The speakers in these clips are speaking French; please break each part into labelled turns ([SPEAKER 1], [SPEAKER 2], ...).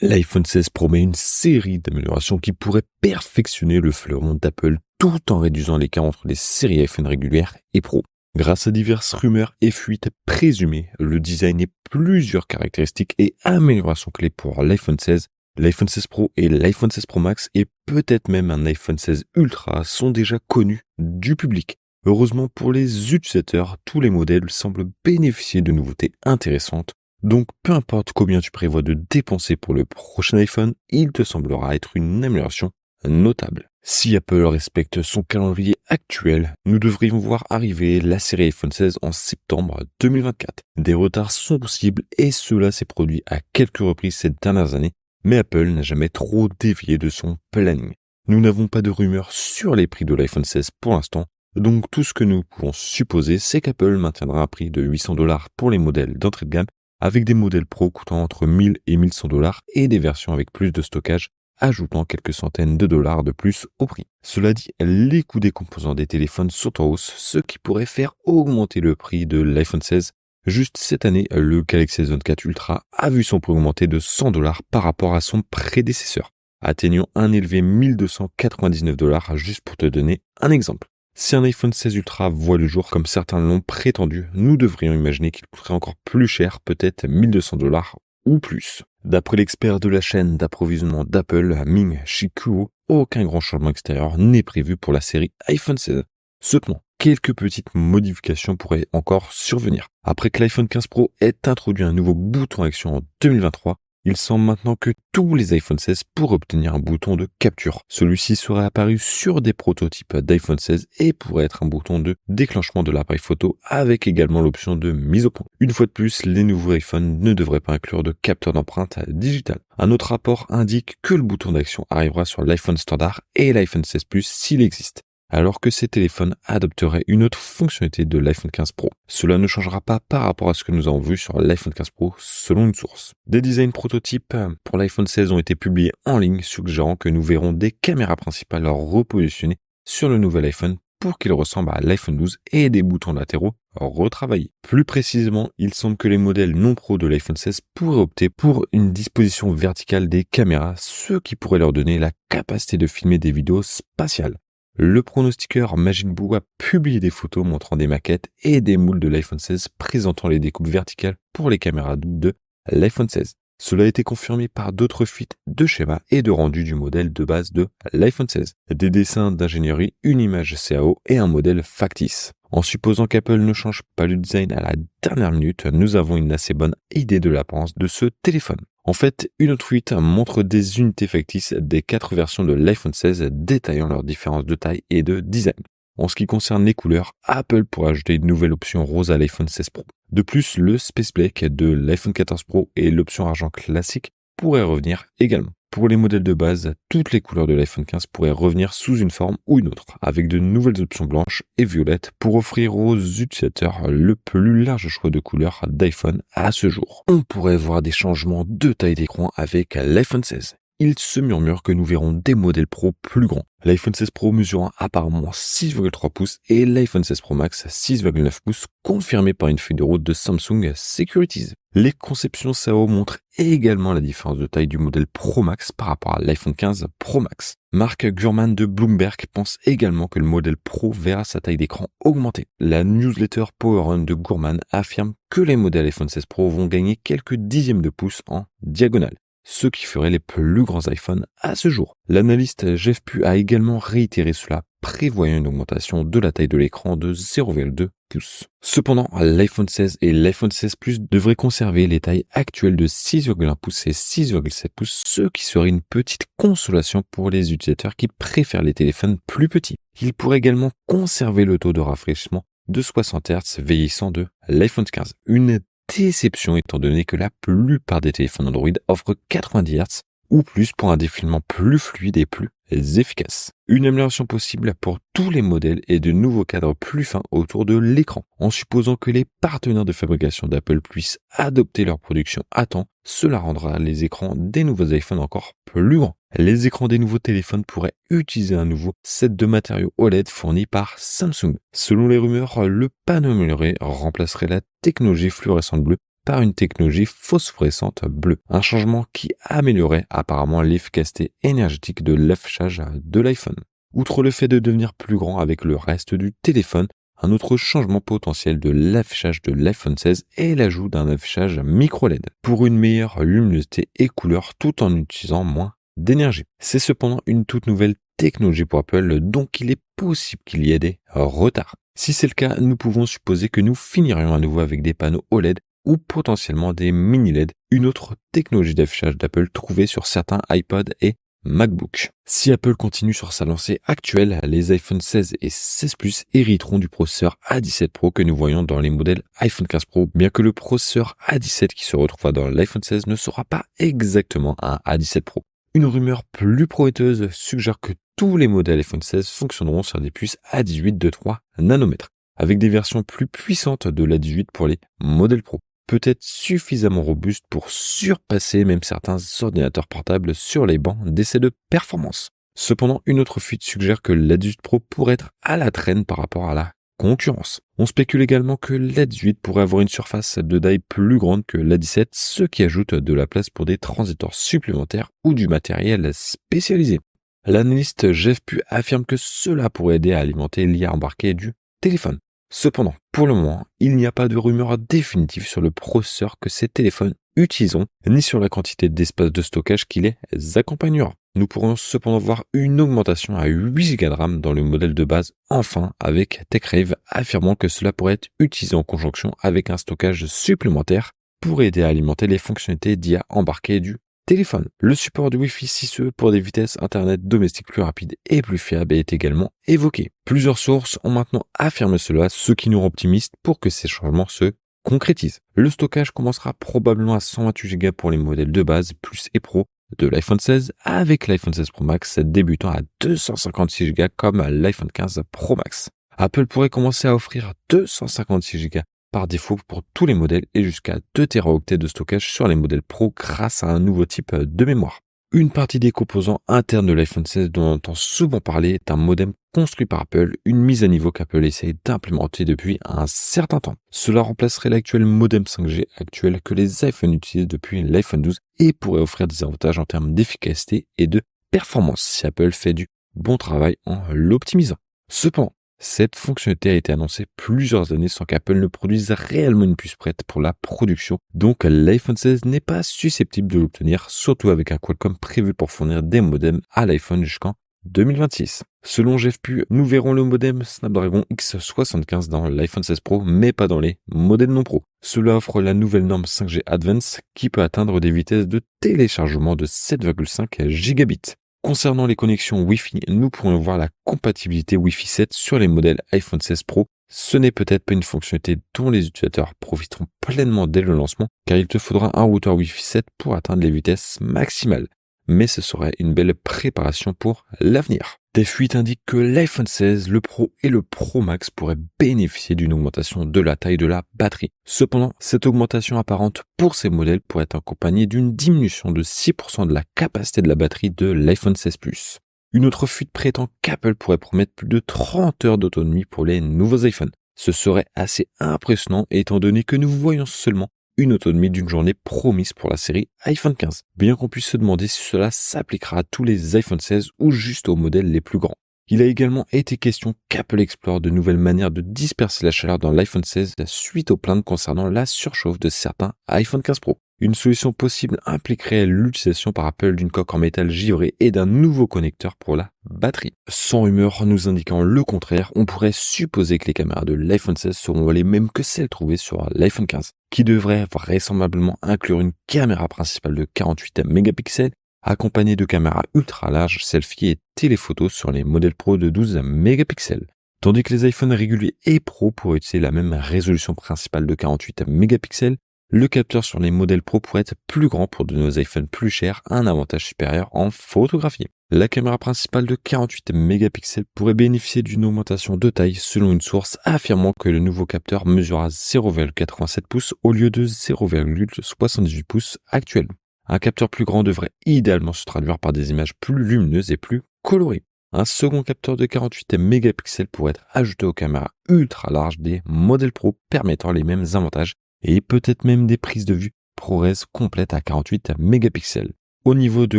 [SPEAKER 1] L'iPhone 16 promet une série d'améliorations qui pourraient perfectionner le fleuron d'Apple tout en réduisant l'écart entre les séries iPhone régulières et Pro. Grâce à diverses rumeurs et fuites présumées, le design et plusieurs caractéristiques et améliorations clés pour l'iPhone 16, l'iPhone 16 Pro et l'iPhone 16 Pro Max et peut-être même un iPhone 16 Ultra sont déjà connus du public. Heureusement pour les utilisateurs, tous les modèles semblent bénéficier de nouveautés intéressantes. Donc, peu importe combien tu prévois de dépenser pour le prochain iPhone, il te semblera être une amélioration notable. Si Apple respecte son calendrier actuel, nous devrions voir arriver la série iPhone 16 en septembre 2024. Des retards sont possibles et cela s'est produit à quelques reprises ces dernières années, mais Apple n'a jamais trop dévié de son planning. Nous n'avons pas de rumeurs sur les prix de l'iPhone 16 pour l'instant, donc tout ce que nous pouvons supposer, c'est qu'Apple maintiendra un prix de $800 pour les modèles d'entrée de gamme, avec des modèles Pro coûtant entre 1000 et 1100 $ et des versions avec plus de stockage, ajoutant quelques centaines de dollars de plus au prix. Cela dit, les coûts des composants des téléphones sont en hausse, ce qui pourrait faire augmenter le prix de l'iPhone 16. Juste cette année, le Galaxy S24 Ultra a vu son prix augmenter de 100 $ par rapport à son prédécesseur, atteignant un élevé 1299 $, juste pour te donner un exemple. Si un iPhone 16 Ultra voit le jour comme certains l'ont prétendu, nous devrions imaginer qu'il coûterait encore plus cher, peut-être 1200 $ ou plus. D'après l'expert de la chaîne d'approvisionnement d'Apple, Ming-Chi Kuo, aucun grand changement extérieur n'est prévu pour la série iPhone 16. Cependant, quelques petites modifications pourraient encore survenir. Après que l'iPhone 15 Pro ait introduit un nouveau bouton action en 2023, il semble maintenant que tous les iPhone 16 pourraient obtenir un bouton de capture. Celui-ci serait apparu sur des prototypes d'iPhone 16 et pourrait être un bouton de déclenchement de l'appareil photo avec également l'option de mise au point. Une fois de plus, les nouveaux iPhones ne devraient pas inclure de capteur d'empreinte digitale. Un autre rapport indique que le bouton d'action arrivera sur l'iPhone standard et l'iPhone 16 Plus s'il existe, alors que ces téléphones adopteraient une autre fonctionnalité de l'iPhone 15 Pro. Cela ne changera pas par rapport à ce que nous avons vu sur l'iPhone 15 Pro selon une source. Des designs prototypes pour l'iPhone 16 ont été publiés en ligne, suggérant que nous verrons des caméras principales repositionnées sur le nouvel iPhone pour qu'il ressemble à l'iPhone 12 et des boutons latéraux retravaillés. Plus précisément, il semble que les modèles non pro de l'iPhone 16 pourraient opter pour une disposition verticale des caméras, ce qui pourrait leur donner la capacité de filmer des vidéos spatiales. Le pronostiqueur Majin Buu a publié des photos montrant des maquettes et des moules de l'iPhone 16 présentant les découpes verticales pour les caméras doubles de l'iPhone 16. Cela a été confirmé par d'autres fuites de schémas et de rendus du modèle de base de l'iPhone 16. Des dessins d'ingénierie, une image CAO et un modèle factice. En supposant qu'Apple ne change pas le design à la dernière minute, nous avons une assez bonne idée de l'apparence de ce téléphone. En fait, une autre fuite montre des unités factices des 4 versions de l'iPhone 16 détaillant leurs différences de taille et de design. En ce qui concerne les couleurs, Apple pourrait ajouter une nouvelle option rose à l'iPhone 16 Pro. De plus, le Space Black de l'iPhone 14 Pro et l'option argent classique pourraient revenir également. Pour les modèles de base, toutes les couleurs de l'iPhone 15 pourraient revenir sous une forme ou une autre, avec de nouvelles options blanches et violettes pour offrir aux utilisateurs le plus large choix de couleurs d'iPhone à ce jour. On pourrait voir des changements de taille d'écran avec l'iPhone 16. Il se murmure que nous verrons des modèles Pro plus grands. L'iPhone 16 Pro mesurant apparemment 6,3 pouces et l'iPhone 16 Pro Max 6,9 pouces, confirmé par une feuille de route de Samsung Securities. Les conceptions SAO montrent également la différence de taille du modèle Pro Max par rapport à l'iPhone 15 Pro Max. Mark Gurman de Bloomberg pense également que le modèle Pro verra sa taille d'écran augmenter. La newsletter PowerRun de Gurman affirme que les modèles iPhone 16 Pro vont gagner quelques dixièmes de pouce en diagonale, ce qui ferait les plus grands iPhones à ce jour. L'analyste Jeff Pu a également réitéré cela, prévoyant une augmentation de la taille de l'écran de 0,2 pouces. Cependant, l'iPhone 16 et l'iPhone 16 Plus devraient conserver les tailles actuelles de 6,1 pouces et 6,7 pouces, ce qui serait une petite consolation pour les utilisateurs qui préfèrent les téléphones plus petits. Ils pourraient également conserver le taux de rafraîchissement de 60 Hz vieillissant de l'iPhone 15. Une déception étant donné que la plupart des téléphones Android offrent 90 Hz ou plus pour un défilement plus fluide et plus efficace. Une amélioration possible pour tous les modèles et de nouveaux cadres plus fins autour de l'écran. En supposant que les partenaires de fabrication d'Apple puissent adopter leur production à temps, cela rendra les écrans des nouveaux iPhones encore plus grands. Les écrans des nouveaux téléphones pourraient utiliser un nouveau set de matériaux OLED fourni par Samsung. Selon les rumeurs, le panneau amélioré remplacerait la technologie fluorescente bleue par une technologie phosphorescente bleue. Un changement qui améliorerait apparemment l'efficacité énergétique de l'affichage de l'iPhone. Outre le fait de devenir plus grand avec le reste du téléphone, un autre changement potentiel de l'affichage de l'iPhone 16 est l'ajout d'un affichage micro-LED pour une meilleure luminosité et couleur tout en utilisant moins d'énergie. C'est cependant une toute nouvelle technologie pour Apple, donc il est possible qu'il y ait des retards. Si c'est le cas, nous pouvons supposer que nous finirions à nouveau avec des panneaux OLED ou potentiellement des mini LED, une autre technologie d'affichage d'Apple trouvée sur certains iPod et MacBook. Si Apple continue sur sa lancée actuelle, les iPhone 16 et 16 Plus hériteront du processeur A17 Pro que nous voyons dans les modèles iPhone 15 Pro, bien que le processeur A17 qui se retrouvera dans l'iPhone 16 ne sera pas exactement un A17 Pro. Une rumeur plus prometteuse suggère que tous les modèles iPhone 16 fonctionneront sur des puces A18 de 3 nanomètres, avec des versions plus puissantes de l'A18 pour les modèles Pro, peut-être suffisamment robuste pour surpasser même certains ordinateurs portables sur les bancs d'essai de performance. Cependant, une autre fuite suggère que l'A18 Pro pourrait être à la traîne par rapport à la concurrence. On spécule également que l'A18 pourrait avoir une surface de taille plus grande que l'A17, ce qui ajoute de la place pour des transistors supplémentaires ou du matériel spécialisé. L'analyste Jeff Pu affirme que cela pourrait aider à alimenter l'IA embarqué du téléphone. Cependant, pour le moment, il n'y a pas de rumeur définitive sur le processeur que ces téléphones utiliseront, ni sur la quantité d'espace de stockage qui les accompagnera. Nous pourrons cependant voir une augmentation à 8 Go de RAM dans le modèle de base, enfin avec TechRave affirmant que cela pourrait être utilisé en conjonction avec un stockage supplémentaire pour aider à alimenter les fonctionnalités d'IA embarquées du téléphone. Le support du Wi-Fi 6E pour des vitesses Internet domestiques plus rapides et plus fiables est également évoqué. Plusieurs sources ont maintenant affirmé cela, ce qui nous rend optimistes pour que ces changements se concrétisent. Le stockage commencera probablement à 128 Go pour les modèles de base, Plus et Pro de l'iPhone 16, avec l'iPhone 16 Pro Max débutant à 256 Go comme l'iPhone 15 Pro Max. Apple pourrait commencer à offrir 256 Go par défaut pour tous les modèles et jusqu'à 2 Teraoctets de stockage sur les modèles Pro grâce à un nouveau type de mémoire. Une partie des composants internes de l'iPhone 16 dont on entend souvent parler est un modem construit par Apple, une mise à niveau qu'Apple essaye d'implémenter depuis un certain temps. Cela remplacerait l'actuel modem 5G actuel que les iPhones utilisent depuis l'iPhone 12 et pourrait offrir des avantages en termes d'efficacité et de performance si Apple fait du bon travail en l'optimisant. Cependant, cette fonctionnalité a été annoncée plusieurs années sans qu'Apple ne produise réellement une puce prête pour la production, donc l'iPhone 16 n'est pas susceptible de l'obtenir, surtout avec un Qualcomm prévu pour fournir des modems à l'iPhone jusqu'en 2026. Selon Jeff Pu, nous verrons le modem Snapdragon X75 dans l'iPhone 16 Pro, mais pas dans les modèles non pro. Cela offre la nouvelle norme 5G Advance qui peut atteindre des vitesses de téléchargement de 7,5 gigabits. Concernant les connexions Wi-Fi, nous pourrions voir la compatibilité Wi-Fi 7 sur les modèles iPhone 16 Pro. Ce n'est peut-être pas une fonctionnalité dont les utilisateurs profiteront pleinement dès le lancement, car il te faudra un routeur Wi-Fi 7 pour atteindre les vitesses maximales. Mais ce serait une belle préparation pour l'avenir. Des fuites indiquent que l'iPhone 16, le Pro et le Pro Max pourraient bénéficier d'une augmentation de la taille de la batterie. Cependant, cette augmentation apparente pour ces modèles pourrait être accompagnée d'une diminution de 6% de la capacité de la batterie de l'iPhone 16 Plus. Une autre fuite prétend qu'Apple pourrait promettre plus de 30 heures d'autonomie pour les nouveaux iPhones. Ce serait assez impressionnant étant donné que nous voyons seulement une autonomie d'une journée promise pour la série iPhone 15. Bien qu'on puisse se demander si cela s'appliquera à tous les iPhone 16 ou juste aux modèles les plus grands. Il a également été question qu'Apple explore de nouvelles manières de disperser la chaleur dans l'iPhone 16 suite aux plaintes concernant la surchauffe de certains iPhone 15 Pro. Une solution possible impliquerait l'utilisation par Apple d'une coque en métal givré et d'un nouveau connecteur pour la batterie. Sans rumeur nous indiquant le contraire, on pourrait supposer que les caméras de l'iPhone 16 seront les mêmes que celles trouvées sur l'iPhone 15, qui devrait vraisemblablement inclure une caméra principale de 48 mégapixels, accompagnée de caméras ultra larges, selfie et téléphoto sur les modèles Pro de 12 mégapixels. Tandis que les iPhones réguliers et Pro pourraient utiliser la même résolution principale de 48 mégapixels, le capteur sur les modèles Pro pourrait être plus grand pour de nos iPhones plus chers, un avantage supérieur en photographie. La caméra principale de 48 mégapixels pourrait bénéficier d'une augmentation de taille selon une source affirmant que le nouveau capteur mesurera 0,87 pouces au lieu de 0,78 pouces actuellement. Un capteur plus grand devrait idéalement se traduire par des images plus lumineuses et plus colorées. Un second capteur de 48 mégapixels pourrait être ajouté aux caméras ultra larges des modèles Pro permettant les mêmes avantages et peut-être même des prises de vue ProRes complètes à 48 mégapixels. Au niveau de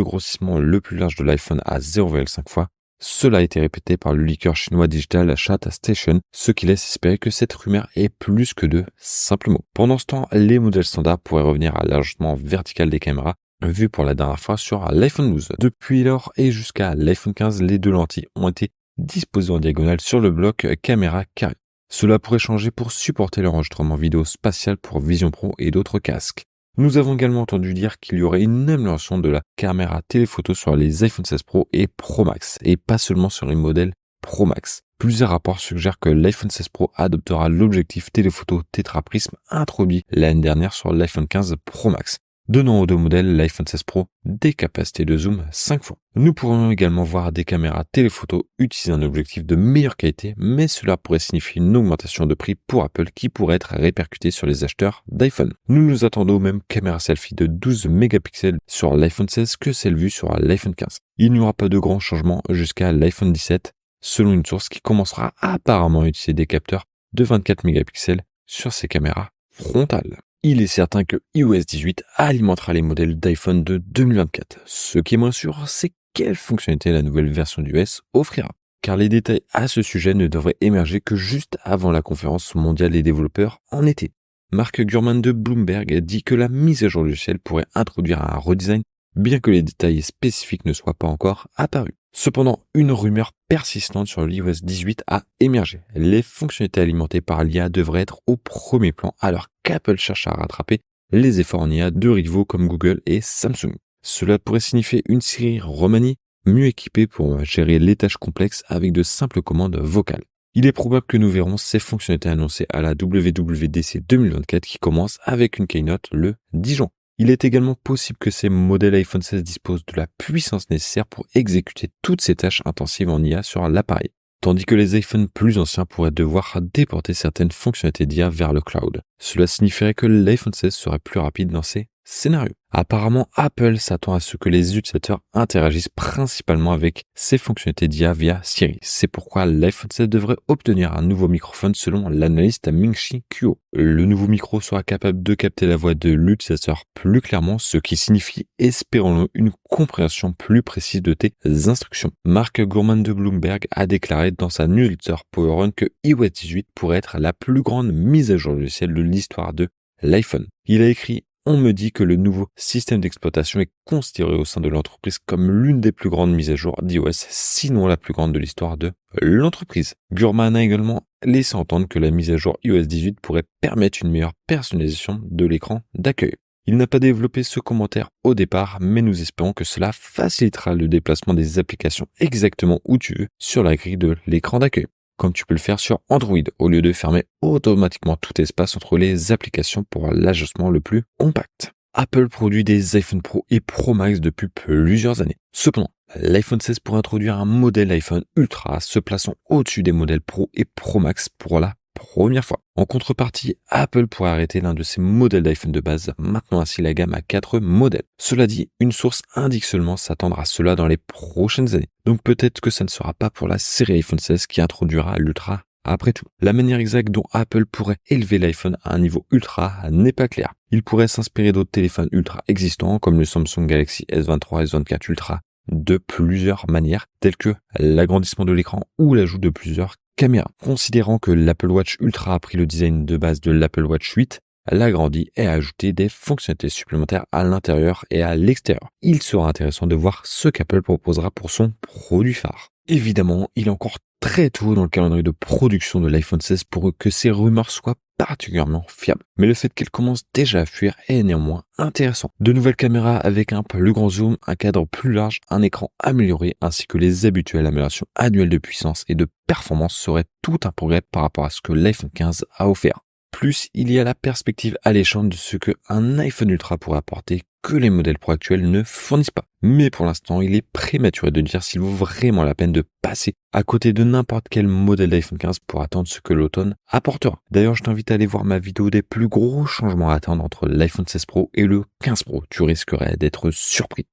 [SPEAKER 1] grossissement le plus large de l'iPhone à 0,5 fois, cela a été répété par le leaker chinois digital Chat Station, ce qui laisse espérer que cette rumeur est plus que de simples mots. Pendant ce temps, les modèles standards pourraient revenir à l'ajustement vertical des caméras, vu pour la dernière fois sur l'iPhone 12. Depuis lors et jusqu'à l'iPhone 15, les deux lentilles ont été disposées en diagonale sur le bloc caméra carré. Cela pourrait changer pour supporter l'enregistrement vidéo spatial pour Vision Pro et d'autres casques. Nous avons également entendu dire qu'il y aurait une amélioration de la caméra téléphoto sur les iPhone 16 Pro et Pro Max, et pas seulement sur les modèles Pro Max. Plusieurs rapports suggèrent que l'iPhone 16 Pro adoptera l'objectif téléphoto tétraprisme introduit l'année dernière sur l'iPhone 15 Pro Max, donnant aux deux modèles l'iPhone 16 Pro des capacités de zoom 5 fois. Nous pourrions également voir des caméras téléphoto utiliser un objectif de meilleure qualité, mais cela pourrait signifier une augmentation de prix pour Apple qui pourrait être répercutée sur les acheteurs d'iPhone. Nous nous attendons aux mêmes caméras selfie de 12 mégapixels sur l'iPhone 16 que celles vues sur l'iPhone 15. Il n'y aura pas de grands changements jusqu'à l'iPhone 17, selon une source qui commencera apparemment à utiliser des capteurs de 24 mégapixels sur ses caméras frontales. Il est certain que iOS 18 alimentera les modèles d'iPhone de 2024. Ce qui est moins sûr, c'est quelle fonctionnalité la nouvelle version d'iOS offrira. Car les détails à ce sujet ne devraient émerger que juste avant la conférence mondiale des développeurs en été. Mark Gurman de Bloomberg dit que la mise à jour logicielle pourrait introduire un redesign, bien que les détails spécifiques ne soient pas encore apparus. Cependant, une rumeur persistante sur l'iOS 18 a émergé. Les fonctionnalités alimentées par l'IA devraient être au premier plan alors qu'Apple cherche à rattraper les efforts en IA de rivaux comme Google et Samsung. Cela pourrait signifier une Siri remaniée, mieux équipée pour gérer les tâches complexes avec de simples commandes vocales. Il est probable que nous verrons ces fonctionnalités annoncées à la WWDC 2024 qui commence avec une keynote le 10 juin. Il est également possible que ces modèles iPhone 16 disposent de la puissance nécessaire pour exécuter toutes ces tâches intensives en IA sur l'appareil, tandis que les iPhones plus anciens pourraient devoir déporter certaines fonctionnalités d'IA vers le cloud. Cela signifierait que l'iPhone 16 serait plus rapide dans ces scénarios. Apparemment, Apple s'attend à ce que les utilisateurs interagissent principalement avec ces fonctionnalités d'IA via Siri. C'est pourquoi l'iPhone 16 devrait obtenir un nouveau microphone selon l'analyste Ming-Chi Kuo. Le nouveau micro sera capable de capter la voix de l'utilisateur plus clairement, ce qui signifie, espérons-le, une compréhension plus précise de tes instructions. Mark Gurman de Bloomberg a déclaré dans sa newsletter PowerRun que iOS 18 pourrait être la plus grande mise à jour logicielle de l'histoire de l'iPhone. Il a écrit: on me dit que le nouveau système d'exploitation est considéré au sein de l'entreprise comme l'une des plus grandes mises à jour d'iOS, sinon la plus grande de l'histoire de l'entreprise. Gurman a également laissé entendre que la mise à jour iOS 18 pourrait permettre une meilleure personnalisation de l'écran d'accueil. Il n'a pas développé ce commentaire au départ, mais nous espérons que cela facilitera le déplacement des applications exactement où tu veux sur la grille de l'écran d'accueil, comme tu peux le faire sur Android, au lieu de fermer automatiquement tout espace entre les applications pour l'ajustement le plus compact. Apple produit des iPhone Pro et Pro Max depuis plusieurs années. Cependant, l'iPhone 16 pourrait introduire un modèle iPhone Ultra se plaçant au-dessus des modèles Pro et Pro Max pour la première fois. En contrepartie, Apple pourrait arrêter l'un de ses modèles d'iPhone de base, maintenant ainsi la gamme à 4 modèles. Cela dit, une source indique seulement s'attendre à cela dans les prochaines années. Donc peut-être que ça ne sera pas pour la série iPhone 16 qui introduira l'Ultra. Après tout, la manière exacte dont Apple pourrait élever l'iPhone à un niveau Ultra n'est pas claire. Il pourrait s'inspirer d'autres téléphones Ultra existants comme le Samsung Galaxy S23 et S24 Ultra de plusieurs manières, telles que l'agrandissement de l'écran ou l'ajout de plusieurs caméras. Considérant que l'Apple Watch Ultra a pris le design de base de l'Apple Watch 8, l'agrandi et a ajouté des fonctionnalités supplémentaires à l'intérieur et à l'extérieur. Il sera intéressant de voir ce qu'Apple proposera pour son produit phare. Évidemment, il est encore très tôt dans le calendrier de production de l'iPhone 16 pour que ces rumeurs soient particulièrement fiables. Mais le fait qu'elles commencent déjà à fuir est néanmoins intéressant. De nouvelles caméras avec un plus grand zoom, un cadre plus large, un écran amélioré ainsi que les habituelles améliorations annuelles de puissance et de performance seraient tout un progrès par rapport à ce que l'iPhone 15 a offert. Plus, il y a la perspective alléchante de ce que un iPhone Ultra pourrait apporter que les modèles Pro actuels ne fournissent pas. Mais pour l'instant, il est prématuré de dire s'il vaut vraiment la peine de passer à côté de n'importe quel modèle d'iPhone 15 pour attendre ce que l'automne apportera. D'ailleurs, je t'invite à aller voir ma vidéo des plus gros changements à attendre entre l'iPhone 16 Pro et le 15 Pro. Tu risquerais d'être surpris.